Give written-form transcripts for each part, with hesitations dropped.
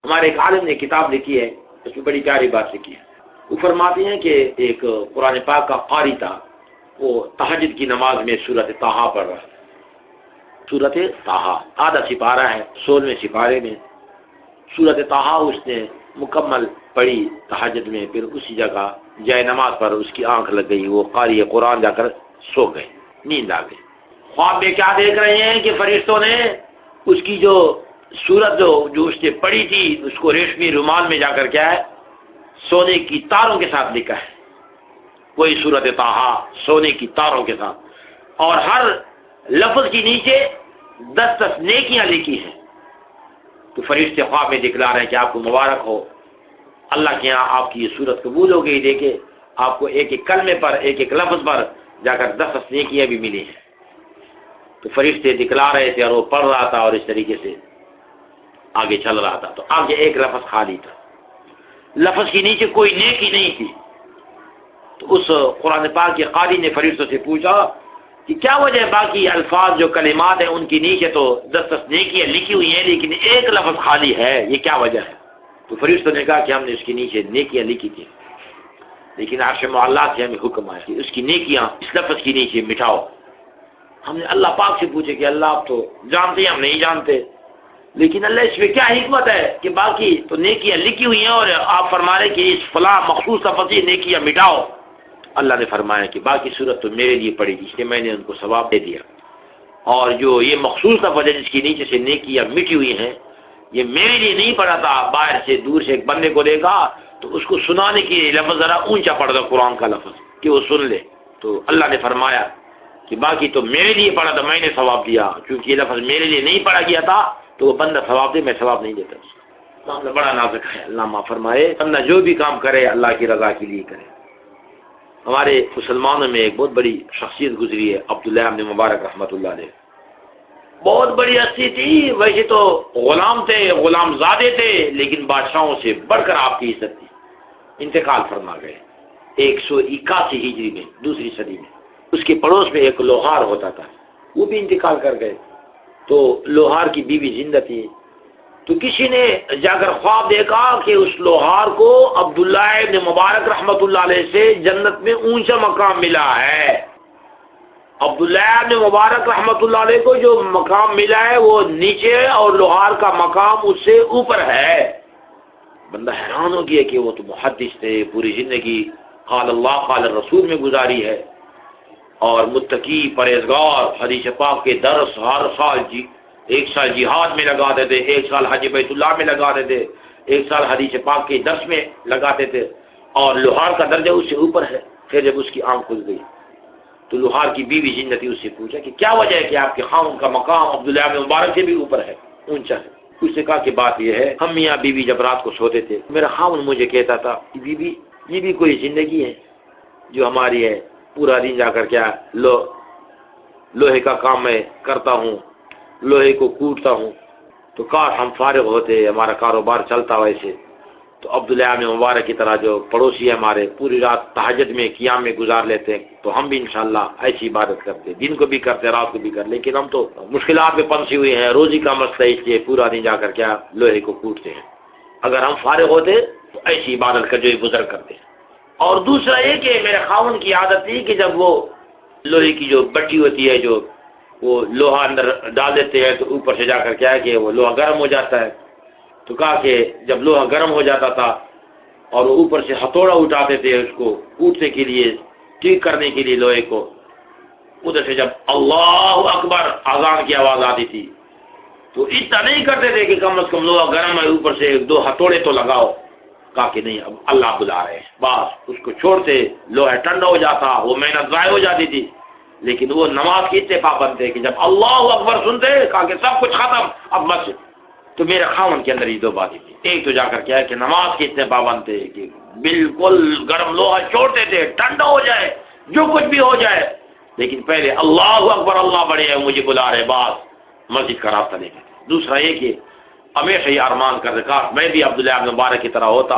ہمارے ایک عالم نے کتاب لکھی ہے، اس میں بڑی پیاری بات لکھی ہے. وہ فرماتے ہیں کہ ایک قرآن پاک کا قاری تھا، وہ تہجد کی نماز میں سورۃ طٰہٰ پڑھ رہا تھا. سورۃ طٰہٰ آدھا سپارہ ہے، 16ویں سپارے میں سورۃ طٰہٰ اس نے مکمل پڑھی تہجد میں. پھر اسی جگہ جائے نماز پر اس کی آنکھ لگ گئی، وہ قاری قرآن جا کر سو گئے، نیند آ گئی. خواب میں کیا دیکھ رہے ہیں کہ فرشتوں نے اس کی جو سورت جو اس نے پڑھی تھی اس کو ریشمی رومال میں جا کر کیا ہے، سونے کی تاروں کے ساتھ لکھا ہے. وہی سورۃ طٰہٰ سونے کی تاروں کے ساتھ، اور ہر لفظ کے نیچے 10 نیکیاں لکھی ہیں. تو فرشتے خواب میں دکھلا رہے ہیں کہ آپ کو مبارک ہو، اللہ کے یہاں آپ کی یہ صورت قبول ہو گئی. دیکھے آپ کو ایک ایک کلمے پر، ایک ایک لفظ پر جا کر 10 نیکیاں بھی ملی ہیں. تو فرشتے دکھلا رہے تھے اور وہ پڑھ رہا تھا اور اس طریقے سے آگے چل رہا تھا. تو آگے ایک لفظ خالی تھا، لفظ کے نیچے کوئی نیکی نہیں تھی. تو اس قرآن پاک کے قاری نے فرشتوں سے پوچھا کہ کیا وجہ ہے باقی الفاظ جو کلمات ہیں ان کے نیچے تو 10 نیکیاں لکھی ہوئی ہیں لیکن ایک لفظ خالی ہے، یہ کیا وجہ ہے؟ تو فرشتوں نے کہا کہ ہم نے اس کے نیچے نیکیاں لکھی تھی، لیکن عرش معلیٰ سے ہمیں حکم آیا کہ اس کی نیکیاں اس لفظ کے نیچے مٹاؤ. ہم نے اللہ پاک سے پوچھے کہ اللہ آپ تو جانتے ہیں، ہم نہیں جانتے، لیکن اللہ اس میں کیا حکمت ہے کہ باقی تو نیکیاں لکھی ہوئی ہیں اور آپ فرما رہے کہ اس فلاں مخصوص لفظ سے نیکیاں مٹاؤ. اللہ نے فرمایا کہ باقی صورت تو میرے لیے پڑھی تھی، اس لیے میں نے ان کو ثواب دے دیا، اور جو یہ مخصوص لفظ ہے جس کے نیچے سے نیکیاں مٹی ہوئی ہیں یہ میرے لیے نہیں پڑھا تھا. باہر سے دور سے ایک بندے کو دیکھا تو اس کو سنانے کے لیے لفظ ذرا اونچا پڑھ دو قرآن کا لفظ کہ وہ سن لے. تو اللہ نے فرمایا کہ باقی تو میرے لیے پڑھا تھا، میں نے ثواب دیا، کیونکہ یہ لفظ میرے لیے نہیں پڑھا گیا تھا تو وہ بندہ ثواب دے، میں ثواب نہیں دیتا. معاملہ بڑا نازک ہے، اللہ معاف فرمائے. بندہ جو بھی کام کرے اللہ کی رضا کے لیے کرے. ہمارے مسلمانوں میں ایک بہت بڑی شخصیت گزری ہے، عبداللہ ابن مبارک رحمۃ اللہ علیہ. بہت بڑی ہستی تھی، ویسے تو غلام تھے، غلام زادے تھے، لیکن بادشاہوں سے بڑھ کر آپ کی عزت تھی. انتقال فرما گئے 181 ہجری میں، دوسری صدی میں. اس کے پڑوس میں ایک لوہار ہوتا تھا، وہ بھی انتقال کر گئے. تو لوہار کی بیوی زندہ تھی. تو کسی نے جا کر خواب دیکھا کہ اس لوہار کو عبداللہ ابن مبارک رحمۃ اللہ علیہ سے جنت میں اونچا مقام ملا ہے. عبداللہ ابن مبارک رحمۃ اللہ علیہ کو جو مقام ملا ہے وہ نیچے ہے اور لوہار کا مقام اس سے اوپر ہے. بندہ حیران ہو گیا کہ وہ تو محدث تھے، پوری زندگی قال اللہ قال الرسول میں گزاری ہے، اور متقی پرہیزگار، حدیث پاک کے درس ہر سال ایک سال جہاد میں لگاتے تھے، ایک سال حج بیت اللہ میں لگاتے تھے، ایک سال حدیث پاک کے درس میں لگاتے تھے، اور لوہار کا درجہ اس سے اوپر ہے. پھر جب اس کی آنکھ کھل گئی تو لوہار کی بیوی زندہ تھی، اس سے پوچھا کہ کیا وجہ ہے کہ آپ کے خاوند کا مقام عبداللہ بن مبارک سے بھی اوپر ہے، اونچا ہے. اس نے کہا کہ بات یہ ہے، ہم میاں بیوی جب رات کو سوتے تھے میرا خاوند مجھے کہتا تھا کہ بیوی یہ بھی کوئی زندگی ہے جو ہماری ہے، پورا دن جا کر کیا لوہے کا کام میں کرتا ہوں، لوہے کو کوٹتا ہوں، تو کاش ہم فارغ ہوتے، ہمارا کاروبار چلتا ویسے. تو عبداللہ ابن مبارک کی طرح جو پڑوسی ہیں ہمارے پوری رات تہجد میں قیام میں گزار لیتے ہیں، تو ہم بھی انشاءاللہ ایسی عبادت کرتے، دن کو بھی کرتے رات کو بھی کرتے. لیکن ہم تو مشکلات میں پھنسی ہوئی ہیں، روزی کا مسئلہ، اس لیے پورا دن جا کر کیا لوہے کو کوٹتے ہیں. اگر ہم فارغ ہوتے تو ایسی عبادت کا جو بزرگ کرتے ہیں. اور دوسرا یہ کہ میرے خاوند کی عادت تھی کہ جب وہ لوہے کی جو بٹی ہوتی ہے، جو وہ لوہا اندر ڈال دیتے ہیں تو اوپر سے جا کر کیا ہے کہ وہ لوہا گرم ہو جاتا ہے. تو کہا کہ جب لوہا گرم ہو جاتا تھا اور وہ اوپر سے ہتھوڑا اٹھاتے تھے اس کو کوٹنے کے لیے، ٹھیک کرنے کے لیے لوہے کو، ادھر سے جب اللہ اکبر اذان کی آواز آتی تھی تو اتنا نہیں کرتے تھے کہ کم از کم لوہا گرم ہے، اوپر سے 2 ہتھوڑے تو لگاؤ. کہا کہ نہیں، اب اللہ بلا رہے ہیں، بس اس کو چھوڑتے، لوہا ٹھنڈا ہو جاتا، وہ محنت ضائع ہو جاتی تھی. لیکن وہ نماز کی اتنے پابند تھے کہ جب اللہ اکبر سنتے کہا کہ سب کچھ ختم، اب مسجد. تو میرے خاوند کے اندر یہ 2 باتیں تھی. ایک تو جا کر کیا ہے کہ نماز کے اتنے پابند تھے کہ بالکل گرم لوہا چھوڑتے تھے، ٹھنڈا ہو جائے جو کچھ بھی ہو جائے، لیکن پہلے اللہ اکبر، اللہ بڑے ہیں مجھے بلا رہے، بات مسجد کا راستہ لے گئے. دوسرا یہ کہ ہمیشہ یہ ارمان کر رکھا میں بھی عبداللہ بن مبارک کی طرح ہوتا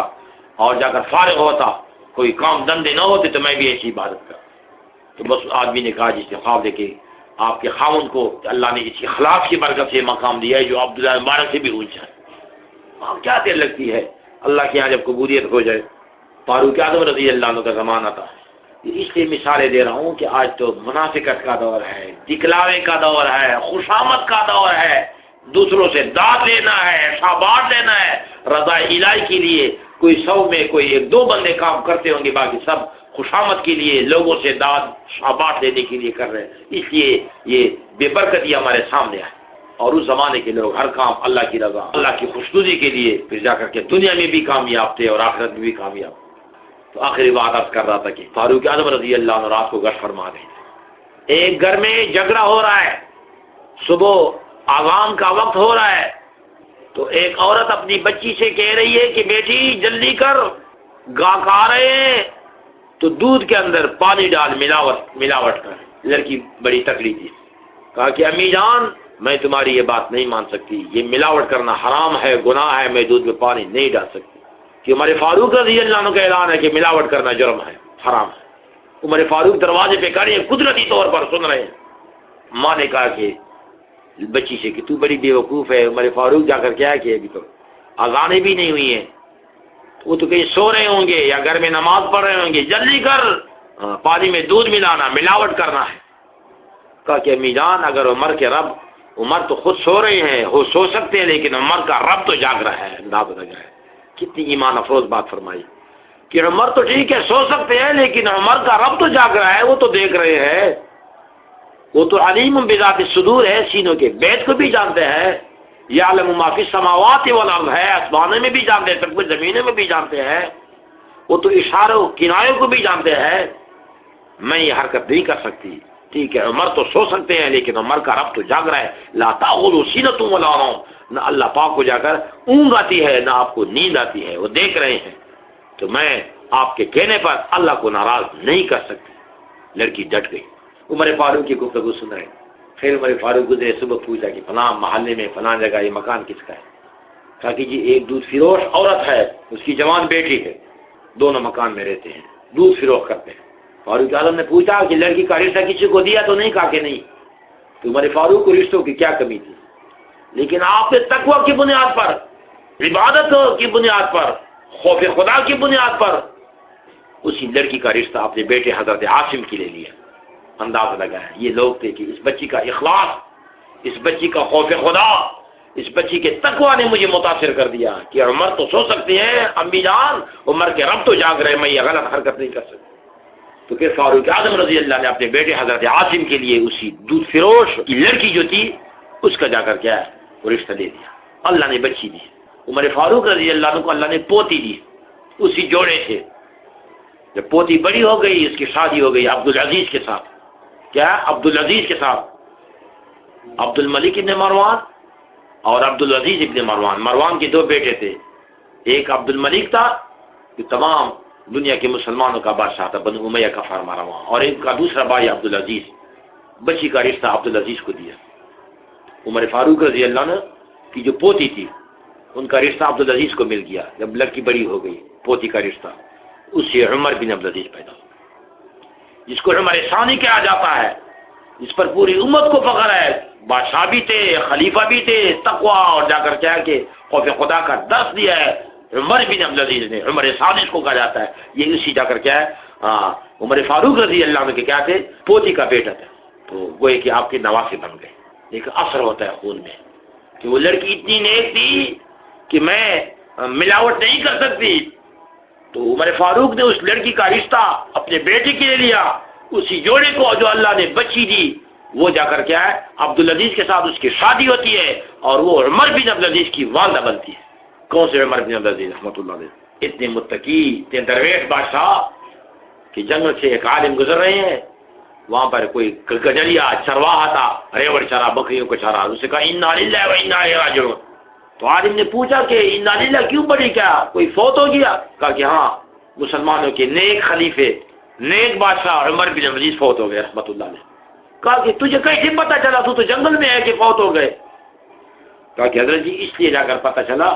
اور جا کر فارغ ہوتا، کوئی کام دھندے نہ ہوتے تو میں بھی ایسی عبادت کرتا. تو بس آدمی نے کہا جس نے خواب دیکھے آپ کے خاوند کو اللہ نے اس اخلاق کی برکت سے مقام دیا ہے جو عبداللہ مبارک سے بھی اونچا ہے. کیا دیر لگتی ہے اللہ کے یہاں جب قبولیت ہو جائے. فاروق اعظم رضی اللہ عنہ کا زمانہ تھا. اس لیے مثالیں دے رہا ہوں کہ آج تو منافقت کا دور ہے، دکھلاوے کا دور ہے، خوشامد کا دور ہے، دوسروں سے داد لینا ہے، شاباش لینا ہے رضا الہی کے لیے. کوئی 100 میں کوئی 1-2 بندے کام کرتے ہوں گے، باقی سب خوشامد کے لیے لوگوں سے داد شاباش لینے کے لیے کر رہے ہیں. اس لیے یہ بے برکتی ہمارے سامنے ہے. اور اس زمانے کے لوگ ہر کام اللہ کی رضا، اللہ کی خوشنودی کے لیے پھر جا کر کے دنیا میں بھی کامیاب تھے اور آخرت میں بھی کامیاب. تو آخری بات عرض کر رہا تھا کہ فاروق اعظم رضی اللہ عنہ رات کو گشت فرما رہے تھے. ایک گھر میں جھگڑا ہو رہا ہے، صبح اذان کا وقت ہو رہا ہے، تو ایک عورت اپنی بچی سے کہہ رہی ہے کہ بیٹی جلدی کر، گاہک آ رہے ہیں. تو دودھ کے اندر پانی ڈال ملاوٹ کر. لڑکی بڑی تکڑی تھی، کہا کہ امی جان میں تمہاری یہ بات نہیں مان سکتی، یہ ملاوٹ کرنا حرام ہے، گناہ ہے، میں دودھ میں پانی نہیں ڈال سکتی. کہ عمر فاروق رضی اللہ عنہ کا اعلان ہے کہ ملاوٹ کرنا جرم ہے، حرام ہے. عمر فاروق دروازے پہ کھڑے ہیں، قدرتی طور پر سن رہے ہیں. ماں نے کہا کہ بچی سے کہ تو بڑی بیوقوف ہے. عمر فاروق جا کر کیا کہ ابھی تو اذانیں بھی نہیں ہوئی ہیں، وہ تو کہیں سو رہے ہوں گے یا گھر میں نماز پڑھ رہے ہوں گے، جلدی کر پانی میں دودھ ملانا، ملاوٹ کرنا ہے. کہا کہ امی جان اگر عمر تو خود سو رہے ہیں، وہ سو سکتے ہیں، لیکن عمر کا رب تو جاگ رہا ہے. انداز لگا ہے کتنی ایمان افروز بات فرمائی کہ عمر تو ٹھیک ہے سو سکتے ہیں، لیکن عمر کا رب تو جاگ رہا ہے، وہ تو دیکھ رہے ہیں، وہ تو علیم بذات الصدور ہے، سینوں کے بیت کو بھی جانتے ہیں. یعلم ما فی السماوات والارض ہے، آسمانوں میں بھی جانتے ہیں، سب کچھ زمینوں میں بھی جانتے ہیں. وہ تو اشاروں کنایوں کو بھی جانتے ہیں. میں یہ حرکت نہیں کر سکتی. ٹھیک ہے عمر تو سو سکتے ہیں، لیکن عمر کا رب تو جاگ رہا ہے. لا تأخذہ سینۃ ولا نوم، نہ اللہ پاک کو جا کر اونگ آتی ہے نہ آپ کو نیند آتی ہے، وہ دیکھ رہے ہیں. تو میں آپ کے کہنے پر اللہ کو ناراض نہیں کر سکتی. لڑکی ڈٹ گئی. عمر فاروق کی گفتگو سن رہے. پھر عمر فاروق نے صبح پوچھا کہ فلاں محلے میں فلاں جگہ یہ مکان کس کا ہے؟ کہا کہ جی ایک دودھ فروش عورت ہے، اس کی جوان بیٹی ہے، دونوں مکان میں رہتے ہیں، دودھ فروخت کرتے ہیں. فاروق اعظم نے پوچھا کہ لڑکی کا رشتہ کسی کو دیا تو نہیں؟ کہا کہ نہیں. تو عمر فاروق کو رشتوں کی کیا کمی تھی، لیکن آپ نے تقوی کی بنیاد پر، عبادت کی بنیاد پر، خوف خدا کی بنیاد پر اسی لڑکی کا رشتہ اپنے بیٹے حضرت عاصم کے لے لیا. انداز لگایا یہ لوگ تھے کہ اس بچی کا اخلاص، اس بچی کا خوف خدا، اس بچی کے تقوی نے مجھے متاثر کر دیا کہ عمر تو سو سکتے ہیں، امی جان عمر کے رب تو جاگ رہے، میں یہ غلط حرکت نہیں کر سکتا. تو پھر فاروق اعظم رضی اللہ نے اپنے بیٹے حضرت عاصم کے لیے اسی دودھ فروش کی لڑکی جو تھی اس کا جا کر کیا ہے وہ رشتہ دے دیا. اللہ نے بچی دی. عمر فاروق رضی اللہ عنہ کو اللہ نے پوتی دی. اسی جوڑے تھے. جب پوتی بڑی ہو گئی اس کی شادی ہو گئی عبدالعزیز کے ساتھ. کیا عبدالعزیز کے ساتھ؟ عبد الملک ابن مروان اور عبدالعزیز ابن مروان. مروان کے 2 بیٹے تھے. ایک عبد الملک تھا جو تمام دنیا کے مسلمانوں کا بادشاہ تھا، بنو امیہ کا فرما روا، اور ایک کا دوسرا بھائی عبدالعزیز. بچی کا رشتہ عبدالعزیز کو دیا. عمر فاروق رضی اللہ عنہ کی جو پوتی تھی ان کا رشتہ عبدالعزیز کو مل گیا. جب لڑکی بڑی ہو گئی پوتی کا رشتہ اس سے عمر بن عبدالعزیز پیدا ہو، جس کو عمر ثانی کہا جاتا ہے، جس پر پوری امت کو فخر ہے. بادشاہ بھی تھے، خلیفہ بھی تھے، تقوی اور جا کر کیا کہ خوف خدا کا درس دیا ہے عمر بن عبدالعزیز نے. عمر ثانی کو کہا جاتا ہے. یہ اسی جا کر کیا ہے عمر فاروق رضی اللہ عنہ کے کیا تھے پوتی کا بیٹا تھا. تو گوئے کہ آپ کے نواسے بن گئے. ایک اثر ہوتا ہے خون میں کہ وہ لڑکی اتنی نیک تھی کہ میں ملاوٹ نہیں کر سکتی. تو عمر فاروق نے اس لڑکی کا رشتہ اپنے بیٹے کے لیے لیا. اسی جوڑے کو جو اللہ نے بچی دی وہ جا کر کیا ہے عبدالعزیز کے ساتھ اس کی شادی ہوتی ہے اور وہ عمر بن عبدالعزیز کی والدہ بنتی ہے. کون سے عمر بن عبدالعزیز رحمۃ اللہ علیہ؟ اتنے متقی، اتنے درویش بادشاہ کہ جنگل سے ایک عالم گزر رہے ہیں. وہاں پر کوئی گجریا چرواہا تھا، ریوڑ چرا، بکریوں کو چرا. اس نے کہا انا للہ و انا الیہ راجعون. تو عالم نے پوچھا کہ انا للہ کیوں پڑھی، کیا کوئی فوت ہو گیا؟ کہا کہ ہاں مسلمانوں کے نیک خلیفے، نیک بادشاہ عمر بن عبدالعزیز فوت ہو گئے رحمۃ اللہ علیہ. کہا کہ تجھے کیسے پتہ چلا، تو جنگل میں ہے کہ فوت ہو گئے؟ کہا کہ حضرت جی اس لیے جا کر پتہ چلا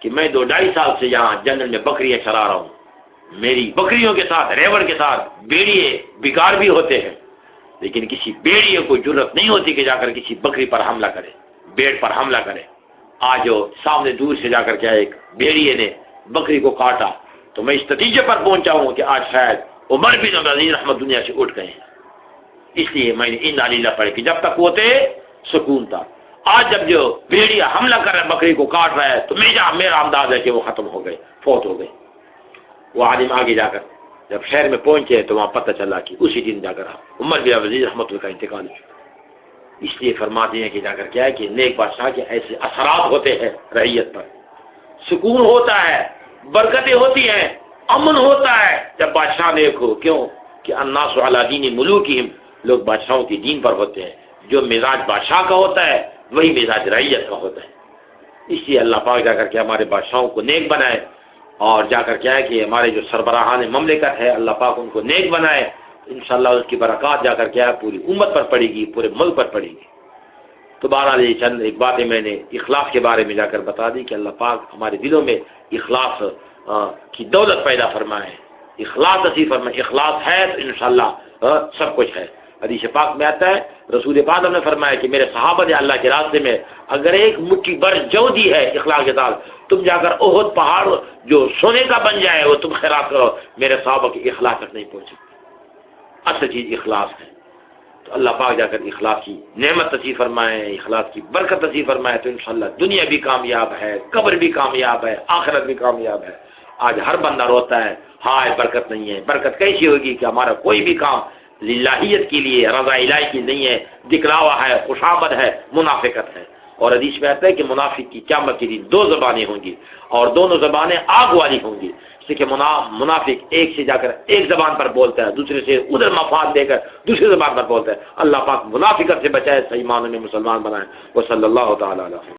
کہ میں 2-2.5 سال سے یہاں جنگل میں بکریاں چرا رہا ہوں. میری بکریوں کے ساتھ، ریوڑ کے ساتھ بیڑیے بیکار بھی ہوتے ہیں، لیکن کسی بیڑیے کو جرت نہیں ہوتی کہ جا کر کسی بکری پر حملہ کرے، بیڑ پر حملہ کرے. آج سامنے دور سے جا کر کے ایک بھیڑیے نے بکری کو کاٹا تو میں اس نتیجے پر پہنچا ہوں کہ آج شاید عمر بن عبدالعزیز رحمت دنیا سے اٹھ گئے ہیں، اس لیے میں نے ان علیلہ پڑھی کہ جب تک وہ تھے سکون تھا۔ آج جب جو بھیڑیا حملہ کر رہا ہے بکری کو کاٹ رہا ہے تو میرا انداز ہے کہ وہ ختم ہو گئے، فوت ہو گئے۔ وہ عالم آگے جا کر جب شہر میں پہنچے تو وہاں پتہ چلا کہ اسی دن جا کر عمر بن عبدالعزیز رحمۃ اللہ کا انتقال ہو چکا۔ اس لیے فرماتے ہیں کہ جا کر کیا ہے کہ نیک بادشاہ کے ایسے اثرات ہوتے ہیں رعیت پر، سکون ہوتا ہے، برکتیں ہوتی ہیں، امن ہوتا ہے جب بادشاہ نیک ہو۔ کیوں کہ الناس علی دین ملوکہم، لوگ بادشاہوں کی دین پر ہوتے ہیں۔ جو مزاج بادشاہ کا ہوتا ہے وہی مزاج رعیت کا ہوتا ہے۔ اس لیے اللہ پاک جا کر کے ہمارے بادشاہوں کو نیک بنائے، اور جا کر کیا ہے کہ ہمارے جو سربراہان مملکت ہے اللہ پاک ان کو نیک بنائے، انشاءاللہ اس کی برکات جا کر کیا ہے پوری امت پر پڑے گی، پورے ملک پر پڑے گی۔ تو بہرحال یہ چند ایک باتیں میں نے اخلاص کے بارے میں جا کر بتا دی کہ اللہ پاک ہمارے دلوں میں اخلاص کی دولت پیدا فرمائے، اخلاص نصیب فرمائے۔ اخلاص ہے تو انشاءاللہ سب کچھ ہے۔ حدیث پاک میں آتا ہے رسول پاک نے فرمایا کہ میرے صحابہ نے اللہ کے راستے میں اگر ایک مٹھی بھر جو دی ہے اخلاص کے ساتھ، تم جا کر احد پہاڑ جو سونے کا بن جائے وہ تم خیرات کرو، میرے صحابہ کے اخلاص تک نہیں پہنچے۔ اصل چیز اخلاص ہے۔ تو اللہ پاک جا کر اخلاص کی نعمت نصیب فرمائے، اخلاص کی برکت نصیب فرمائے، تو انشاءاللہ دنیا بھی کامیاب ہے، قبر بھی کامیاب ہے، آخرت بھی کامیاب ہے۔ آج ہر بندہ روتا ہے ہائے برکت نہیں ہے۔ برکت کیسی ہوگی کہ ہمارا کوئی بھی کام للہیت کے لیے، رضا الہی کی نہیں ہے، دکھلاوا ہے، خوشامد ہے، منافقت ہے۔ اور حدیث میں آتا ہے کہ منافق کی قیامت کے دن دو زبانیں ہوں گی اور دونوں زبانیں آگ والی ہوں گی۔ اس لیے کہ منافق ایک سے جا کر ایک زبان پر بولتا ہے، دوسرے سے ادھر مفاد دے کر دوسری زبان پر بولتا ہے۔ اللہ پاک منافقت سے بچائے، صحیح معنوں میں مسلمان بنائے۔ وہ صلی اللہ تعالی علیہ